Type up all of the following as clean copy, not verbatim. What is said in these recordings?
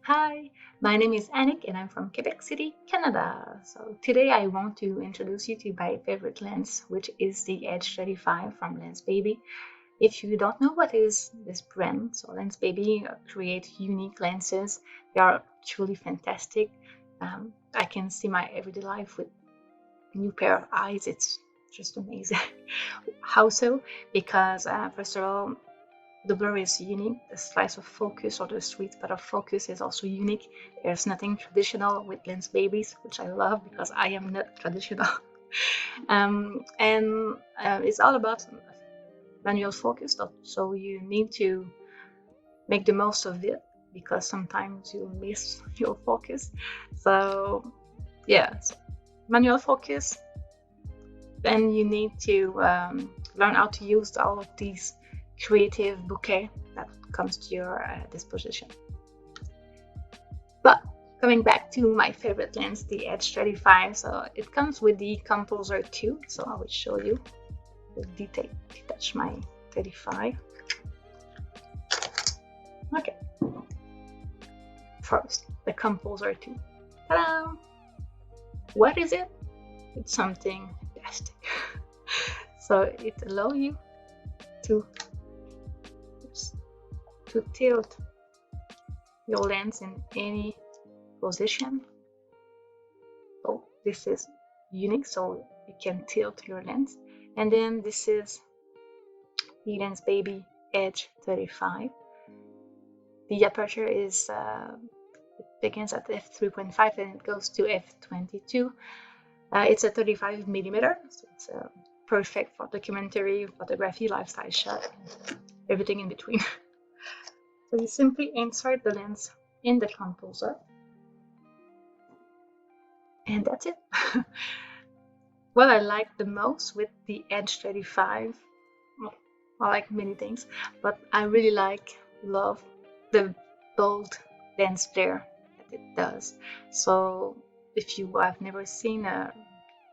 Hi, my name is Annick and I'm from Quebec City, Canada. So today I want to introduce you to my favorite lens, which is the Edge 35 from Lensbaby. If you don't know what is this brand, so Lensbaby create unique lenses. They are truly fantastic. I can see my everyday life with new pair of eyes. It's just amazing. How so? Because first of all, the blur is unique, the slice of focus or the sweet spot of focus is also unique. There's nothing traditional with Lensbabies, which I love because I am not traditional. And it's all about manual focus, so you need to make the most of it because sometimes you miss your focus. So yeah, so manual focus, then you need to learn how to use all of these creative bouquet that comes to your disposition. But coming back to my favorite lens, the Edge 35, so it comes with the Composer 2, so I will show you the detach my 35. Okay, first the Composer 2. Ta-da! What is it? It's something fantastic. So it allows you to tilt your lens in any position. So this is unique, so you can tilt your lens. And then this is the Lensbaby Edge 35. The aperture is it begins at f3.5 and it goes to f22. It's a 35 millimeter, so it's perfect for documentary, photography, lifestyle shot, everything in between. So you simply insert the lens in the composer, and that's it. What I like the most with the Edge 35, well, I like many things, but I really love the bold lens flare that it does. So if you have never seen a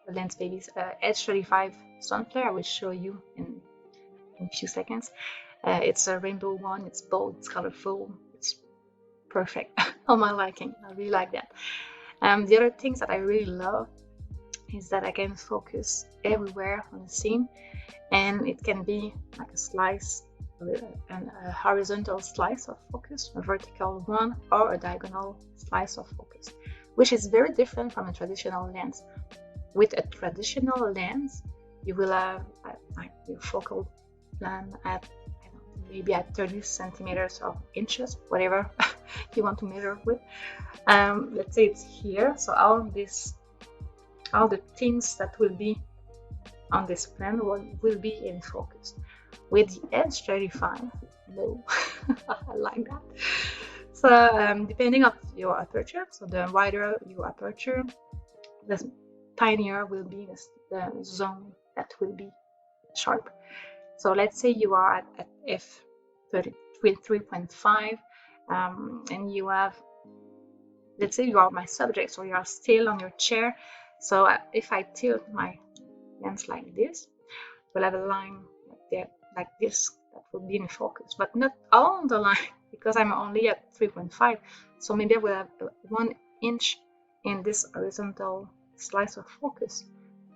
Lensbaby's Edge 35 sun flare, I will show you in a few seconds. It's a rainbow one, it's bold, it's colorful, it's perfect on my liking. I really like that. The other things that I really love is that I can focus everywhere on the scene, and it can be like a slice, a horizontal slice of focus, a vertical one, or a diagonal slice of focus, which is very different from a traditional lens. With a traditional lens, you will have like your focal plan at maybe at 30 centimeters or inches, whatever you want to measure with. Let's say it's here, so all the things that will be on this plan will be in focus. With the Edge 35, no, I like that. So depending on your aperture, so the wider your aperture, the tinier will be the zone that will be sharp. So let's say you are at f3.5 and you have, let's say you are my subject, so you are still on your chair. So if I tilt my lens like this, we'll have a line like this that will be in focus, but not all the line because I'm only at 3.5. So maybe I will have 1 inch in this horizontal slice of focus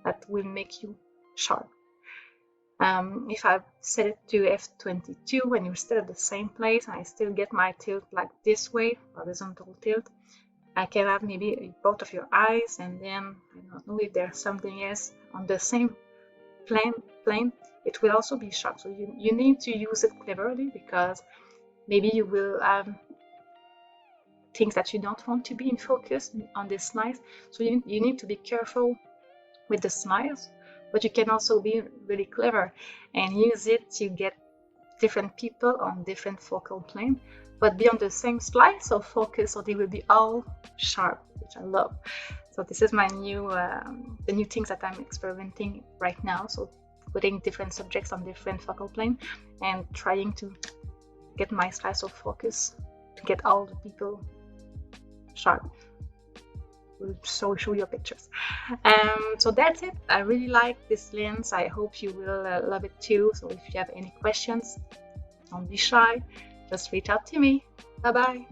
that will make you sharp. If I set it to f22 and you're still at the same place and I still get my tilt like this way, horizontal tilt, I can have maybe both of your eyes, and then I don't know if there's something else on the same plane, it will also be sharp. So you need to use it cleverly, because maybe you will have things that you don't want to be in focus on this slice. So you need to be careful with the slice, but you can also be really clever and use it to get different people on different focal plane, but be on the same slice of focus, so they will be all sharp, which I love. So this is my new the new things that I'm experimenting right now. So putting different subjects on different focal plane and trying to get my slice of focus to get all the people sharp. We'll show you pictures. So that's it. I really like this lens. I hope you will love it too. So if you have any questions, don't be shy. Just reach out to me. Bye bye.